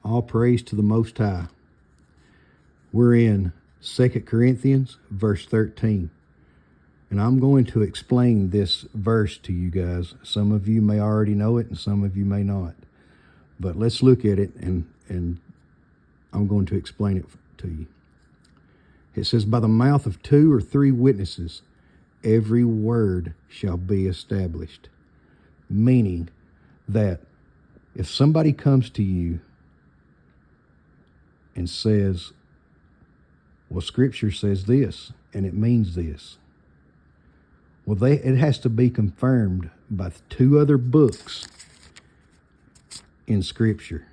All praise to the Most High. We're in 2 Corinthians, verse 13. And I'm going to explain this verse to you guys. Some of you may already know it and some of you may not. But let's look at it and I'm going to explain it to you. It says, by the mouth of 2 or 3 witnesses, every word shall be established. Meaning that if somebody comes to you and says, well, Scripture says this, and it means this. Well, it has to be confirmed by 2 other books in Scripture.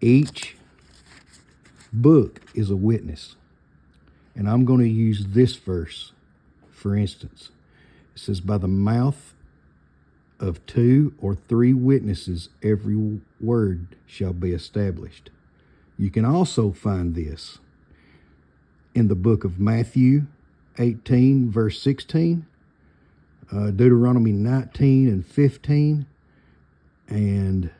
Each book is a witness. And I'm going to use this verse, for instance. It says, by the mouth of 2 or 3 witnesses, every word shall be established. You can also find this in the book of Matthew 18, verse 16, Deuteronomy 19 and 15, and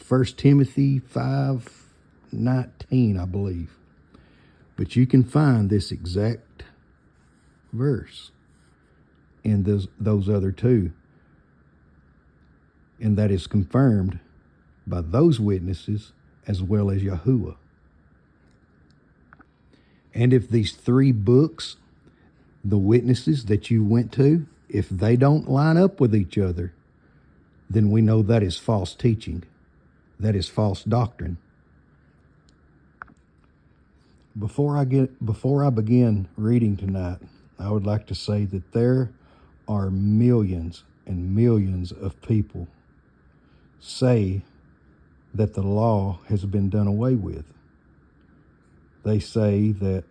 1 Timothy 5:19, I believe. But you can find this exact verse in those other 2. And that is confirmed by those witnesses as well as Yahuwah. And if these 3 books, the witnesses that you went to, if they don't line up with each other, then we know that is false teaching. That is false doctrine. Before I begin reading tonight, I would like to say that there are millions and millions of people say that the law has been done away with. They say that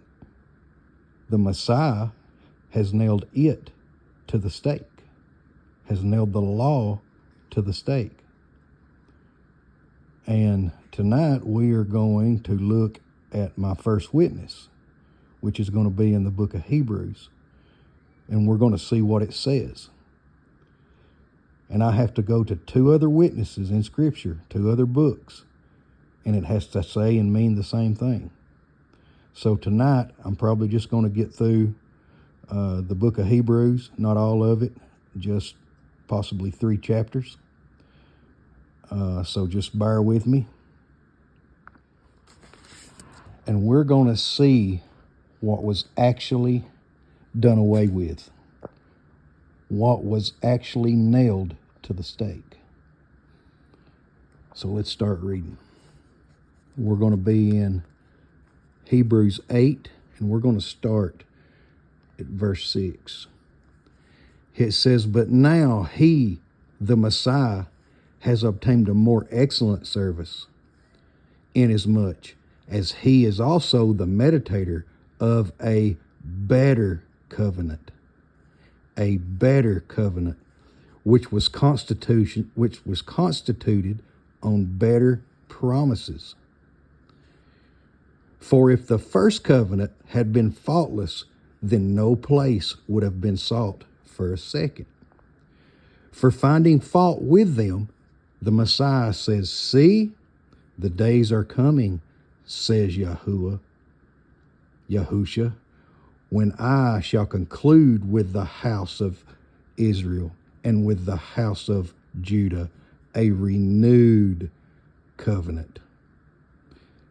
the Messiah has nailed it to the stake, has nailed the law to the stake. And tonight we are going to look at my first witness, which is going to be in the book of Hebrews. And we're going to see what it says. And I have to go to 2 other witnesses in Scripture, 2 other books, and it has to say and mean the same thing. So tonight, I'm probably just going to get through the book of Hebrews, not all of it, just possibly 3 chapters. So just bear with me. And we're going to see what was actually done away with. What was actually nailed to the stake. So let's start reading. We're going to be in Hebrews 8, and we're going to start at verse 6. It says, but now he, the Messiah, has obtained a more excellent service, inasmuch as he is also the meditator of a better covenant. A better covenant, which was constituted on better promises. For if the first covenant had been faultless, then no place would have been sought for a second. For finding fault with them, the Messiah says, see, the days are coming, says Yahushua, when I shall conclude with the house of Israel and with the house of Judah a renewed covenant.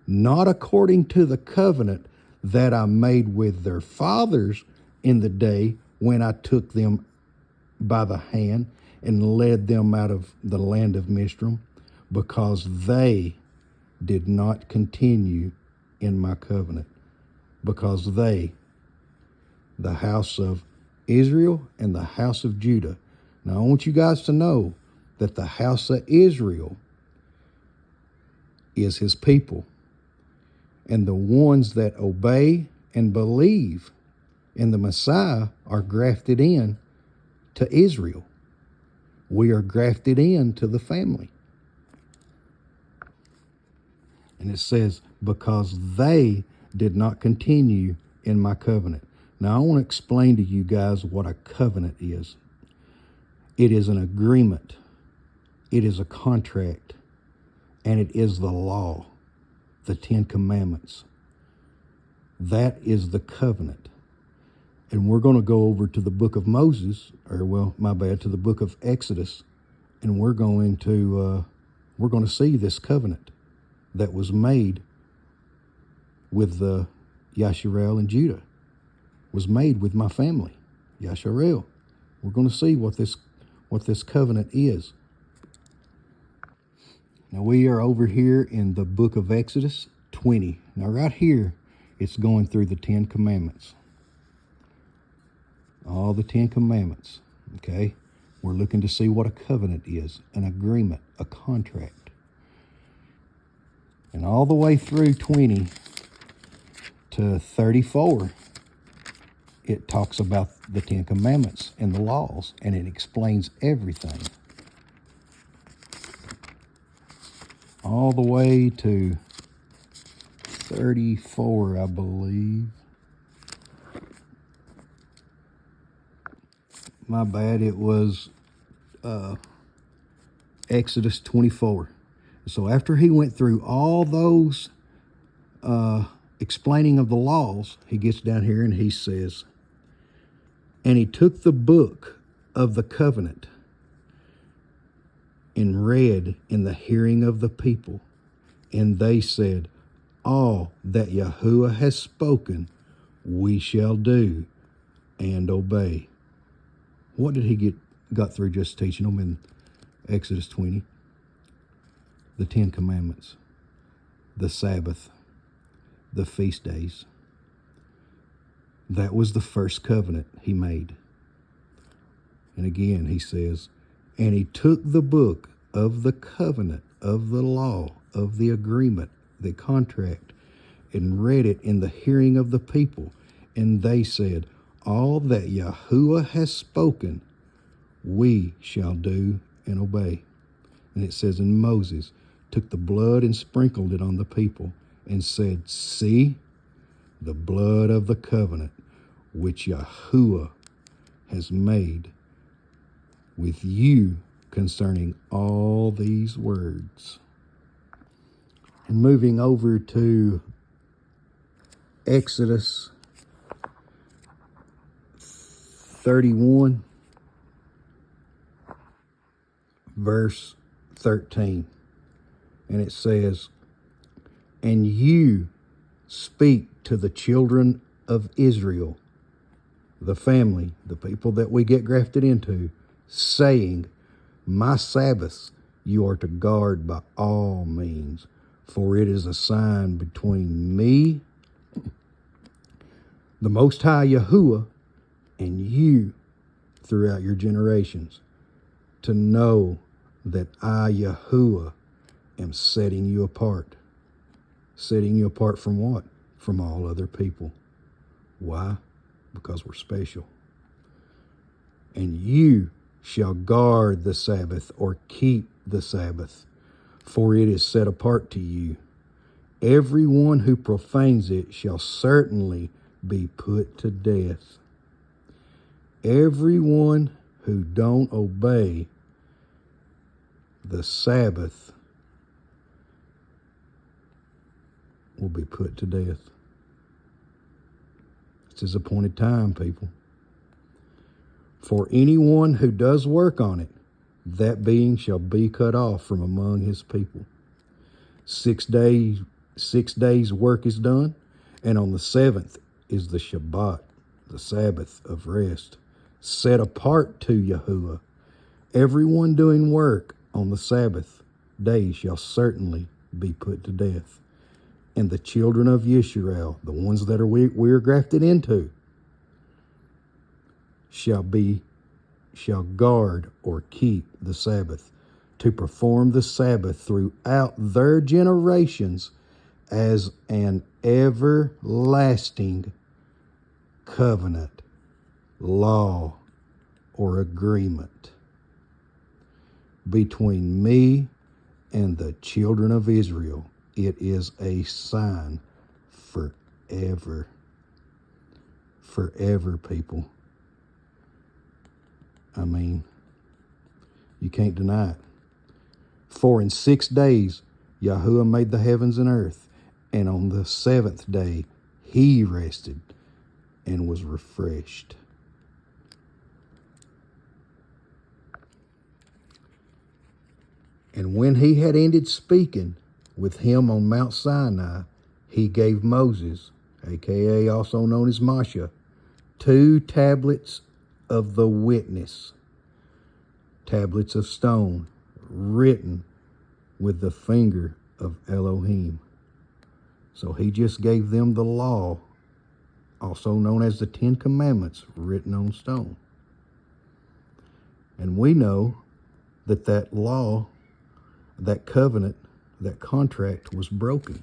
Not according to the covenant that I made with their fathers in the day when I took them by the hand and led them out of the land of Mizraim, because they did not continue in my covenant. Because they, the house of Israel and the house of Judah. Now I want you guys to know that the house of Israel is his people. And the ones that obey and believe in the Messiah are grafted in to Israel. We are grafted into the family. And it says, because they did not continue in my covenant. Now, I want to explain to you guys what a covenant is. It is an agreement. It is a contract. and it is the law, the 10 Commandments. That is the covenant. And we're going to go over to the book of Moses, to the book of Exodus, and we're going to see this covenant that was made with the Yasharel and Judah, was made with my family, Yasharel. We're going to see what this covenant is. Now we are over here in the book of Exodus 20. Now right here, it's going through the 10 Commandments. All the 10 Commandments, okay? We're looking to see what a covenant is, an agreement, a contract. And all the way through 20 to 34, it talks about the 10 Commandments and the laws, and it explains everything. All the way to 34, I believe. My bad, it was Exodus 24. So after he went through all those explaining of the laws, he gets down here and he says, and he took the book of the covenant and read in the hearing of the people. And they said, all that Yahuwah has spoken, we shall do and obey. What did he got through just teaching them in Exodus 20? The 10 Commandments, the Sabbath, the feast days. That was the first covenant he made. And again, he says, and he took the book of the covenant, of the law, of the agreement, the contract, and read it in the hearing of the people. And they said, all that Yahuwah has spoken, we shall do and obey. And it says, and Moses took the blood and sprinkled it on the people and said, see the blood of the covenant which Yahuwah has made with you concerning all these words. And moving over to Exodus 31, verse 13. And it says, and you speak to the children of Israel, the family, the people that we get grafted into, saying, my Sabbaths you are to guard by all means, for it is a sign between me, the Most High Yahuwah, and you throughout your generations, to know that I, Yahuwah, am setting you apart. Setting you apart from what? From all other people. Why? Because we're special. And you shall guard the Sabbath, or keep the Sabbath, for it is set apart to you. Everyone who profanes it shall certainly be put to death. Everyone who don't obey the Sabbath will be put to death. It's his appointed time, people. For anyone who does work on it, that being shall be cut off from among his people. 6 days work is done, and on the seventh is the Shabbat, the Sabbath of rest, set apart to Yahuwah. Everyone doing work on the Sabbath day shall certainly be put to death. And the children of Yisrael, the ones that we're grafted into, shall guard or keep the Sabbath, to perform the Sabbath throughout their generations as an everlasting covenant, law, or agreement between me and the children of Israel. It is a sign forever. Forever, people. I mean, you can't deny it. For in 6 days Yahuwah made the heavens and earth, and on the seventh day he rested and was refreshed. And when he had ended speaking with him on Mount Sinai, he gave Moses, aka also known as Moshe, 2 tablets of the witness, tablets of stone, written with the finger of Elohim. So he just gave them the law, also known as the 10 Commandments, written on stone. And we know that that law, that covenant, that contract was broken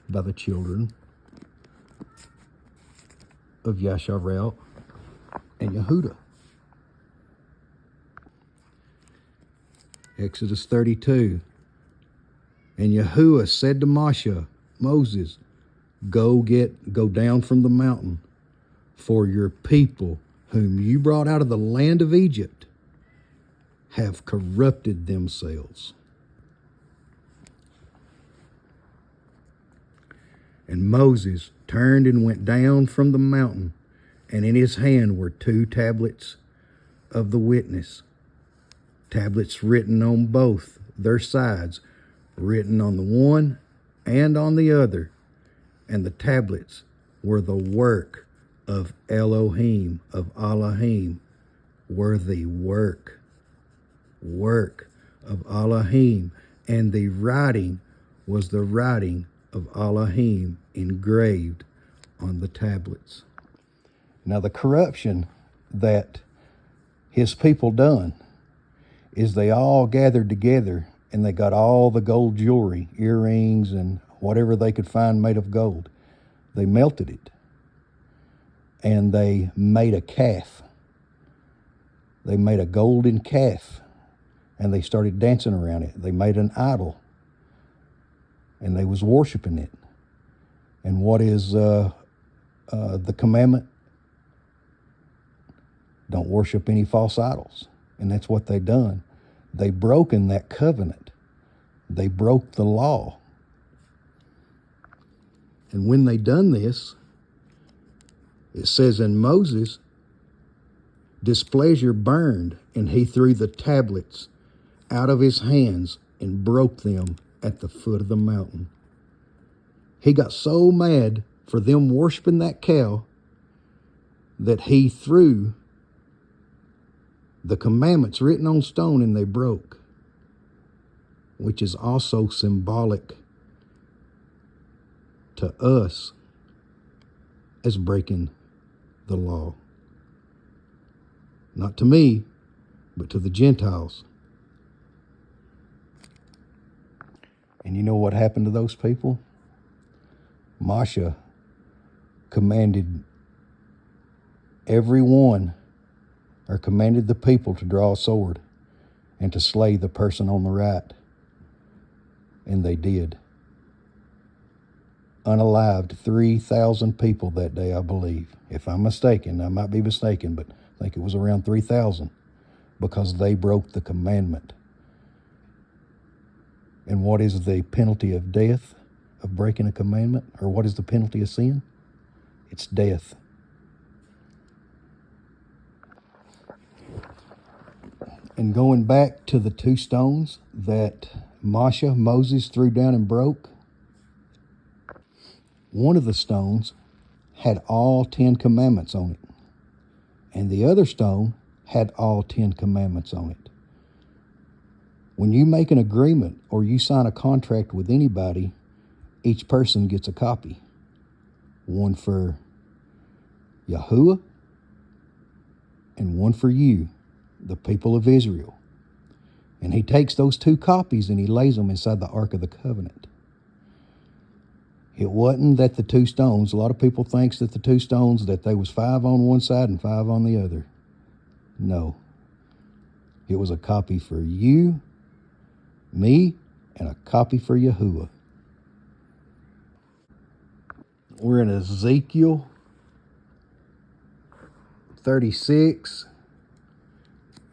by the children of Yasharel and Yehuda. Exodus 32. And Yahuwah said to Moses, go down from the mountain, for your people whom you brought out of the land of Egypt have corrupted themselves. And Moses turned and went down from the mountain, and in his hand were 2 tablets of the witness, tablets written on both their sides, written on the one and on the other. And the tablets were the work of Elohim, of Elohim, were the work of Elohim. And the writing was the writing of Elohim engraved on the tablets. Now the corruption that his people done is they all gathered together and they got all the gold jewelry, earrings and whatever they could find made of gold. They melted it and they made a calf. They made a golden calf and they started dancing around it. They made an idol and they was worshiping it. And what is the commandment? Don't worship any false idols. And that's what they done. They broken that covenant. They broke the law. And when they done this, it says, and Moses' displeasure burned, and he threw the tablets out of his hands and broke them at the foot of the mountain. He got so mad for them worshiping that cow that he threw the commandments written on stone and they broke, which is also symbolic to us as breaking the law. Not to me, but to the Gentiles. And you know what happened to those people? Moshe commanded commanded the people to draw a sword and to slay the person on the right. And they did. Unalived 3,000 people that day, I believe. If I'm mistaken, I might be mistaken, but I think it was around 3,000 because they broke the commandment. And what is the penalty of death of breaking a commandment? Or what is the penalty of sin? It's death. And going back to the 2 stones that Moses threw down and broke, one of the stones had all 10 commandments on it. And the other stone had all 10 commandments on it. When you make an agreement or you sign a contract with anybody, each person gets a copy. One for Yahuwah and one for you, the people of Israel. And he takes those 2 copies and he lays them inside the Ark of the Covenant. It wasn't that the 2 stones, a lot of people thinks that the 2 stones, that there was 5 on one side and 5 on the other. No. It was a copy for you, me, and a copy for Yahuwah. We're in Ezekiel 36,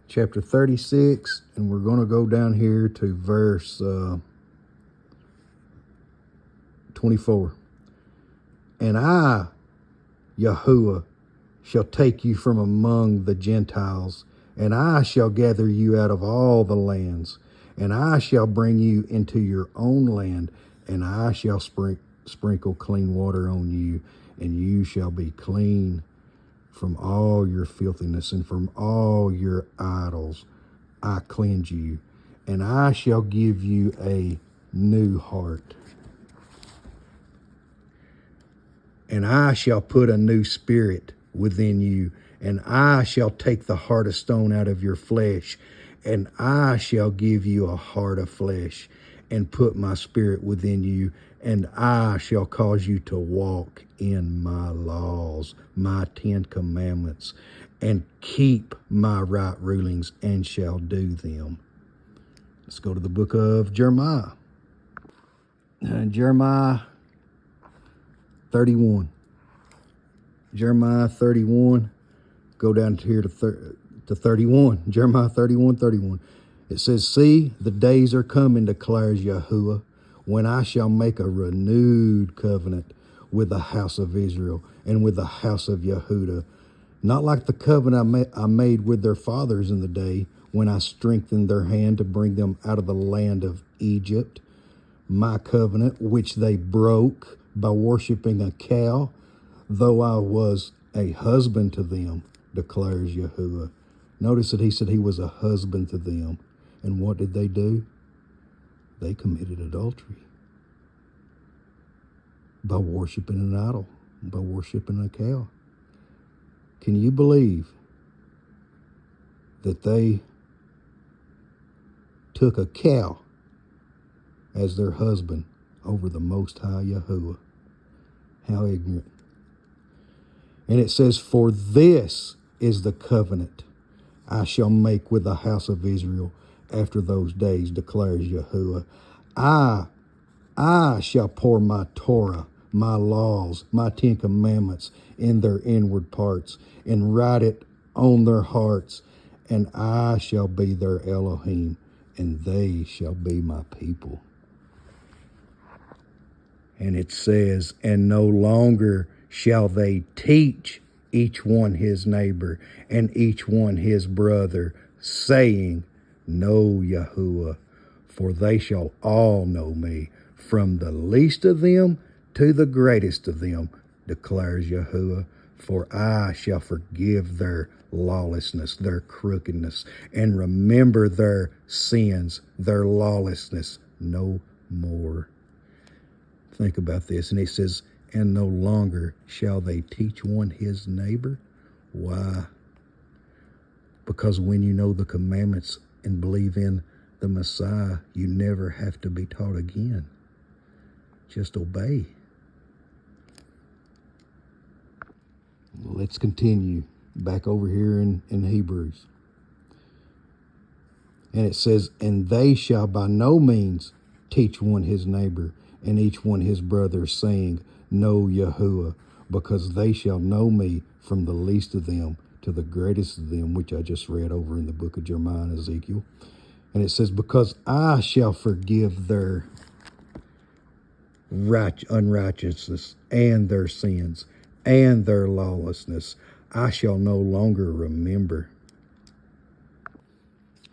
chapter 36, and we're going to go down here to verse 24. And I, Yahuwah, shall take you from among the Gentiles, and I shall gather you out of all the lands, and I shall bring you into your own land, and I shall sprinkle clean water on you, and you shall be clean from all your filthiness and from all your idols. I cleanse you, and I shall give you a new heart. And I shall put a new spirit within you, and I shall take the heart of stone out of your flesh, and I shall give you a heart of flesh, and put my spirit within you, and I shall cause you to walk in my laws, my 10 commandments, and keep my right rulings, and shall do them. Let's go to the book of Jeremiah. Jeremiah 31. Jeremiah 31. Go down to here to 31. Jeremiah 31:31. It says, see, the days are coming, declares Yahuwah, when I shall make a renewed covenant with the house of Israel and with the house of Yehudah, not like the covenant I made with their fathers in the day when I strengthened their hand to bring them out of the land of Egypt, my covenant which they broke by worshiping a cow, though I was a husband to them, declares Yahuwah. Notice that he said he was a husband to them. And what did they do? They committed adultery by worshiping an idol, by worshiping a cow. Can you believe that they took a cow as their husband over the Most High Yahuwah? How ignorant. And it says, for this is the covenant I shall make with the house of Israel after those days, declares Yahuwah. I shall pour my Torah, my laws, my 10 commandments in their inward parts, and write it on their hearts, and I shall be their Elohim, and they shall be my people. And it says, and no longer shall they teach each one his neighbor and each one his brother, saying, know Yahuwah, for they shall all know me, from the least of them to the greatest of them, declares Yahuwah. For I shall forgive their lawlessness, their crookedness, and remember their sins, their lawlessness no more. Think about this. And he says, and no longer shall they teach one his neighbor. Why? Because when you know the commandments and believe in the Messiah, you never have to be taught again. Just obey. Let's continue back over here in Hebrews. And it says, and they shall by no means teach one his neighbor and each one his brother, saying, know Yahuwah, because they shall know me from the least of them to the greatest of them, which I just read over in the book of Jeremiah and Ezekiel. And it says, because I shall forgive their unrighteousness and their sins and their lawlessness, I shall no longer remember.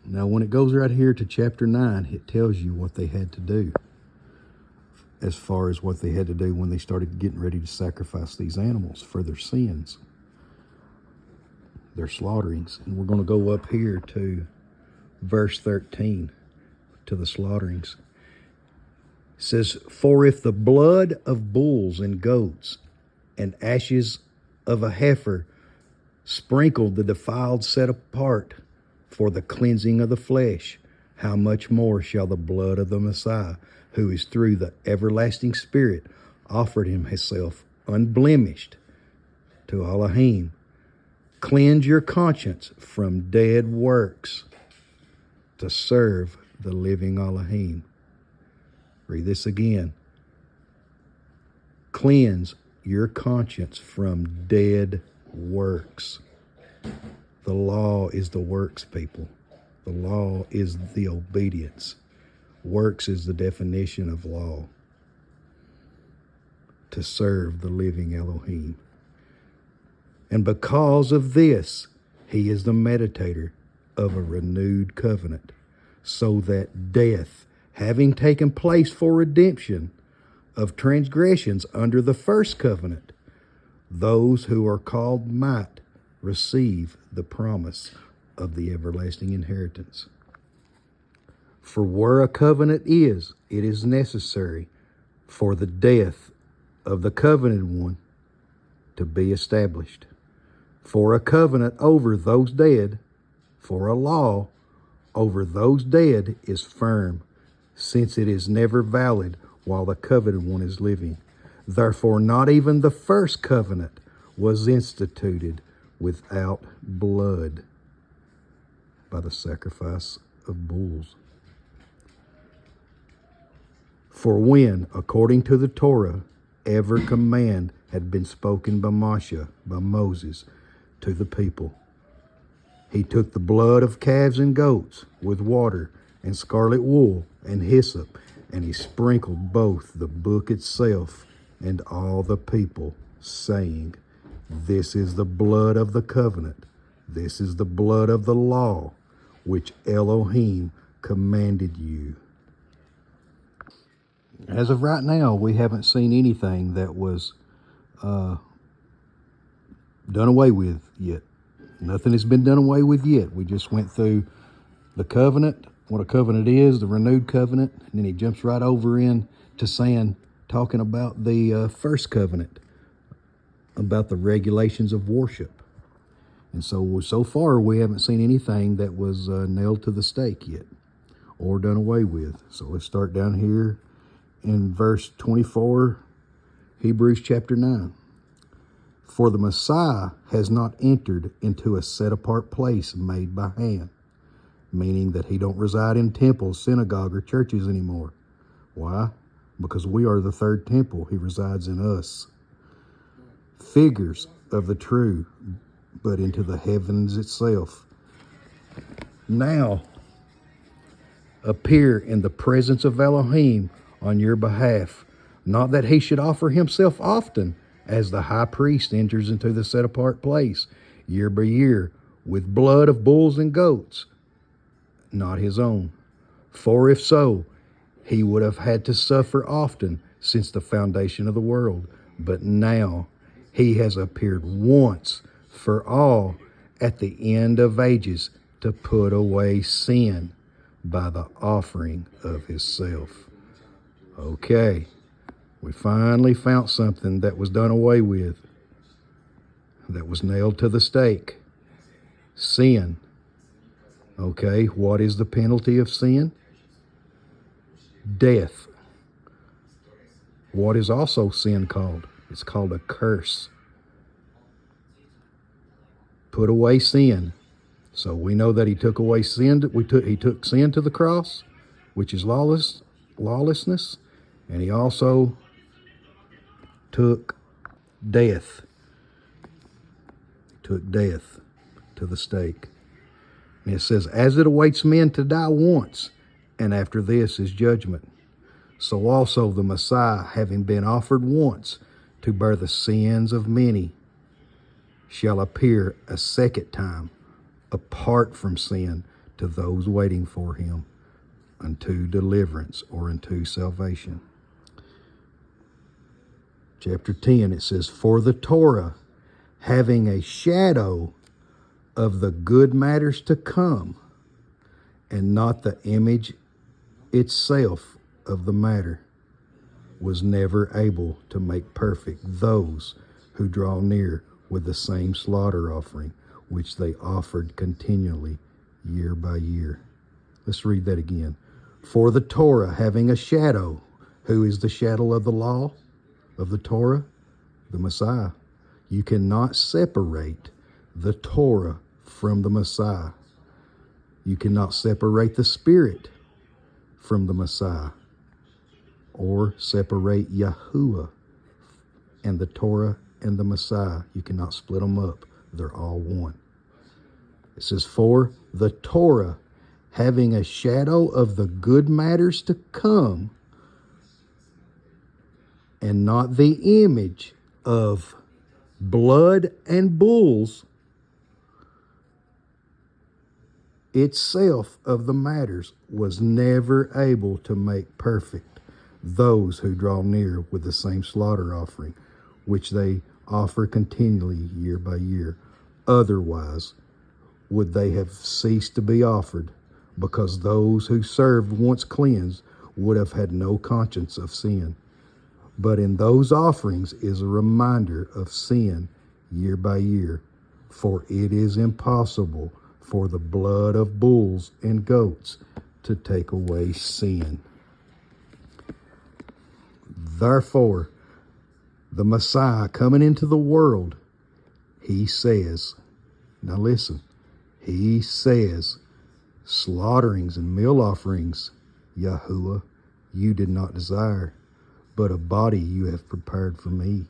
Now, when it goes right here to chapter 9, it tells you what they had to do, as far as what they had to do when they started getting ready to sacrifice these animals for their sins, their slaughterings. And we're going to go up here to verse 13, to the slaughterings. It says, for if the blood of bulls and goats and ashes of a heifer sprinkled the defiled set apart for the cleansing of the flesh, how much more shall the blood of the Messiah, who is through the everlasting Spirit offered himself unblemished to Elohim, cleanse your conscience from dead works to serve the living Elohim. Read this again. Cleanse your conscience from dead works The law is the works, people. The law is the obedience. Works is the definition of law. To serve the living Elohim. And because of this, he is the meditator of a renewed covenant, so that death, having taken place for redemption of transgressions under the first covenant, those who are called might receive the promise of the everlasting inheritance. For where a covenant is, it is necessary for the death of the covenanted one to be established. For a covenant over those dead, for a law over those dead is firm, since it is never valid while the covenanted one is living. Therefore, not even the first covenant was instituted without blood by the sacrifice of bulls. For when, according to the Torah, every command had been spoken by Moshe, by Moses, to the people, he took the blood of calves and goats with water and scarlet wool and hyssop, and he sprinkled both the book itself and all the people, saying, This is the blood of the covenant. This is the blood of the law, which Elohim commanded you. As of right now, we haven't seen anything that was done away with yet. Nothing has been done away with yet. We just went through the covenant, what a covenant is, the renewed covenant, and then he jumps right over in to talking about the first covenant, about the regulations of worship. And so far, we haven't seen anything that was nailed to the stake yet or done away with. So let's start down here in verse 24, Hebrews chapter 9. For the Messiah has not entered into a set-apart place made by hand, meaning that he don't reside in temples, synagogue, or churches anymore. Why? Because we are the third temple. He resides in us. Figures of the true, but into the heavens itself. Now appear in the presence of Elohim on your behalf, not that he should offer himself often, as the high priest enters into the set-apart place year by year with blood of bulls and goats, not his own. For if so, he would have had to suffer often since the foundation of the world. But now he has appeared once for all at the end of ages to put away sin by the offering of himself. Okay, we finally found something that was done away with, that was nailed to the stake. Sin. Okay, what is the penalty of sin? Death. What is also sin called? It's called a curse. Put away sin. So we know that he took away sin. He took sin to the cross, which is lawlessness, and he also took death. Took death to the stake. And it says, as it awaits men to die once, and after this is judgment, so also the Messiah, having been offered once to bear the sins of many, shall appear a second time, apart from sin, to those waiting for him, unto deliverance or unto salvation. Chapter 10, it says, for the Torah, having a shadow of the good matters to come, and not the image itself of the matter, was never able to make perfect those who draw near with the same slaughter offering, which they offered continually year by year. Let's read that again. For the Torah, having a shadow, who is the shadow of the law, of the Torah? The Messiah. You cannot separate the Torah from the Messiah. You cannot separate the Spirit from the Messiah, or separate Yahuwah and the Torah and the Messiah. You cannot split them up. They're all one. It says, for the Torah, having a shadow of the good matters to come, and not the image of blood and bulls itself of the matters, was never able to make perfect those who draw near with the same slaughter offering, which they offer continually year by year. Otherwise would they have ceased to be offered, because those who served once cleansed would have had no conscience of sin. But in those offerings is a reminder of sin year by year, for it is impossible for the blood of bulls and goats to take away sin. Therefore, the Messiah coming into the world, he says, now listen, he says, slaughterings and meal offerings, Yahuwah, you did not desire, but a body you have prepared for me.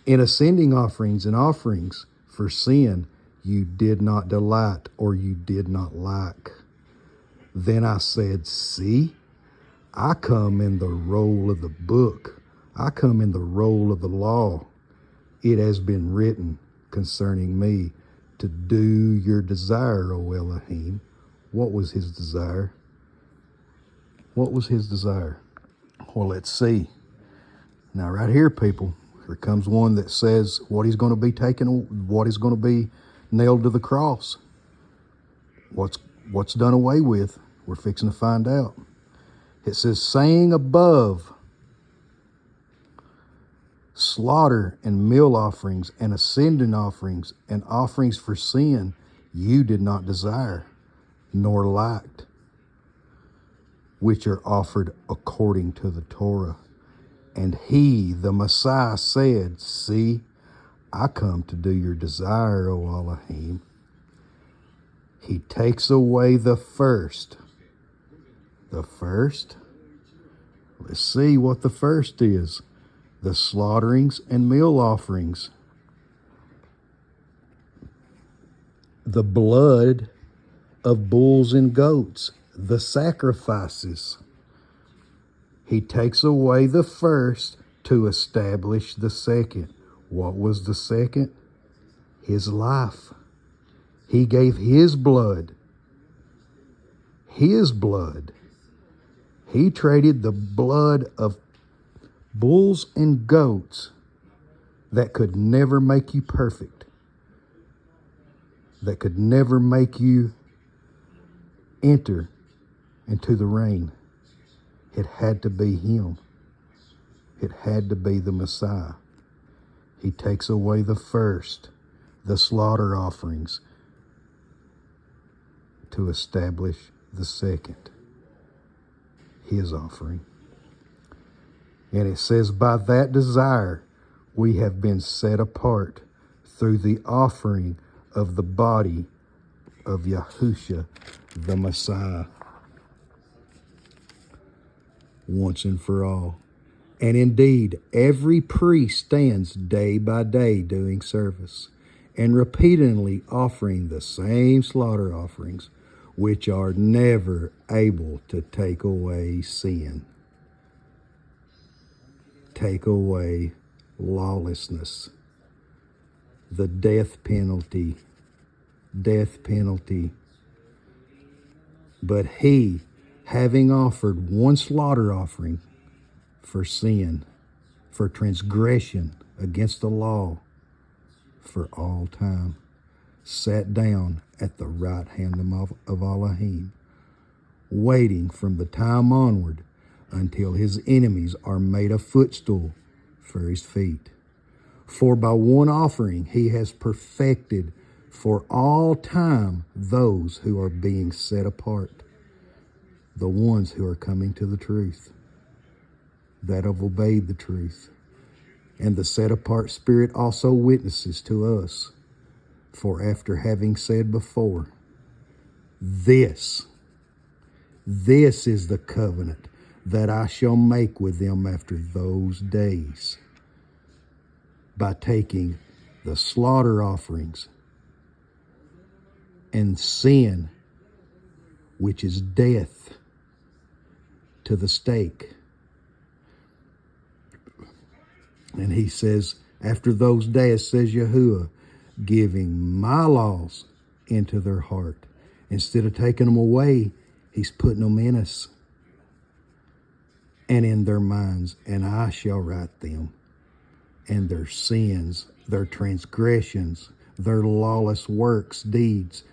In ascending offerings and offerings for sin, you did not delight, or you did not like. Then I said, see, I come in the roll of the book. I come in the roll of the law. It has been written concerning me to do your desire, O Elohim. What was his desire? What was his desire? Well, let's see. Now, right here, people, here comes one that says what he's going to be taken, what is going to be nailed to the cross. What's done away with? We're fixing to find out. It says, saying above, slaughter and meal offerings and ascending offerings and offerings for sin you did not desire, nor liked, which are offered according to the Torah. And he, the Messiah, said, see, I come to do your desire, O Elohim. He takes away the first. The first? Let's see what the first is. The slaughterings and meal offerings. The blood of bulls and goats. The sacrifices. He takes away the first to establish the second. What was the second? His life. He gave his blood. His blood. He traded the blood of bulls and goats that could never make you perfect, that could never make you enter into the reign. It had to be him. It had to be the Messiah. He takes away the first, the slaughter offerings, to establish the second, his offering. And it says, by that desire we have been set apart through the offering of the body of Yahusha, the Messiah, once and for all. And indeed, every priest stands day by day doing service and repeatedly offering the same slaughter offerings, which are never able to take away sin, take away lawlessness, the death penalty. But he, having offered one slaughter offering for sin, for transgression against the law, for all time, sat down at the right hand of Elohim, waiting from the time onward until his enemies are made a footstool for his feet. For by one offering he has perfected for all time those who are being set apart, the ones who are coming to the truth, that have obeyed the truth. And the set apart Spirit also witnesses to us. For after having said before, this is the covenant that I shall make with them after those days, by taking the slaughter offerings and sin, which is death, to the stake. And he says, after those days, says Yahuwah, giving my laws into their heart. Instead of taking them away, he's putting them in us and in their minds. And I shall write them, and their sins, their transgressions, their lawless works, deeds,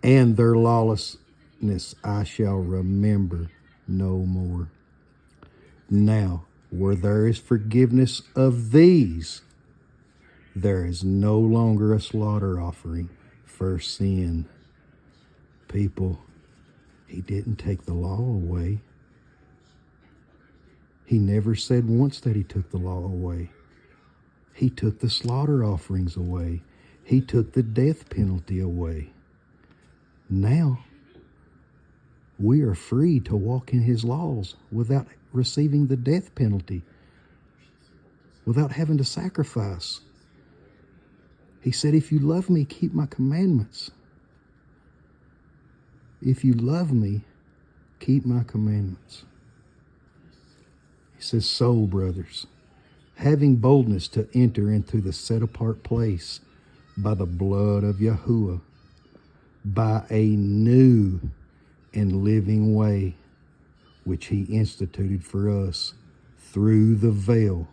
and their lawlessness I shall remember no more. Now, where there is forgiveness of these, there is no longer a slaughter offering for sin. People, he didn't take the law away. He never said once that he took the law away. He took the slaughter offerings away. He took the death penalty away. Now, we are free to walk in his laws without receiving the death penalty, without having to sacrifice. He said, if you love me, keep my commandments. If you love me, keep my commandments. He says, so, brothers, having boldness to enter into the set-apart place by the blood of Yahuwah, by a new and living way, which he instituted for us through the veil,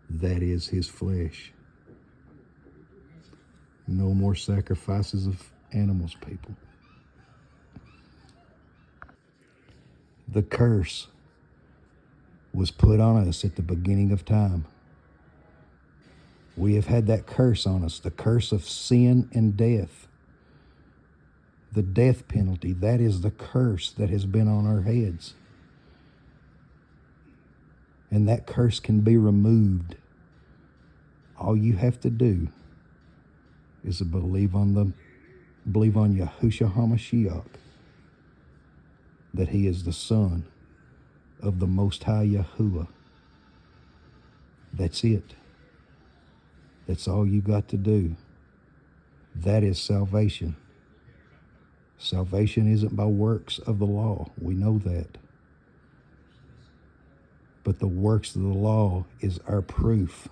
that is his flesh. No more sacrifices of animals, people. The curse was put on us at the beginning of time. We have had that curse on us, the curse of sin and death. The death penalty, that is the curse that has been on our heads. And that curse can be removed. All you have to do is to believe on Yahushua HaMashiach, that he is the Son of the Most High Yahuwah. That's it. That's all you got to do. That is salvation. Salvation isn't by works of the law. We know that. But the works of the law is our proof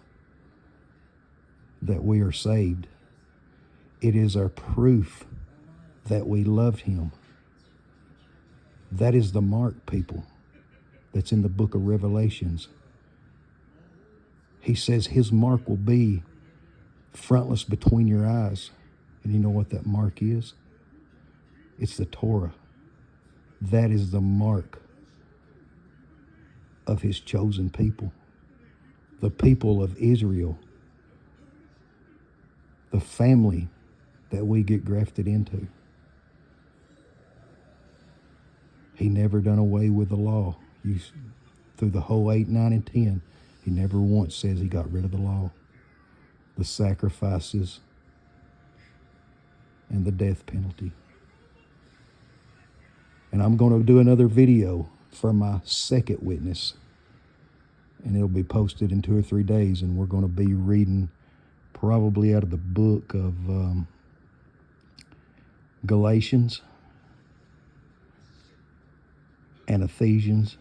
that we are saved. It is our proof that we loved him. That is the mark, people, that's in the book of Revelations. He says his mark will be frontless between your eyes. And you know what that mark is? It's the Torah. That is the mark of his chosen people, the people of Israel, the family that we get grafted into. He never done away with the law. Through the whole 8, 9, and 10, he never once says he got rid of the law, the sacrifices, and the death penalty. And I'm going to do another video for my second witness, and it'll be posted in 2 or 3 days, and we're going to be reading probably out of the book of Galatians and Ephesians,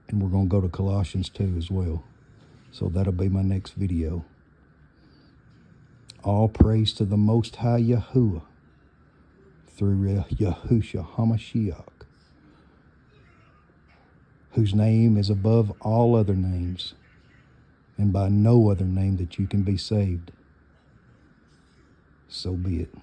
and we're going to go to Colossians 2 as well. So that'll be my next video. All praise to the Most High Yahuwah through Yahushua HaMashiach, whose name is above all other names, and by no other name that you can be saved. So be it.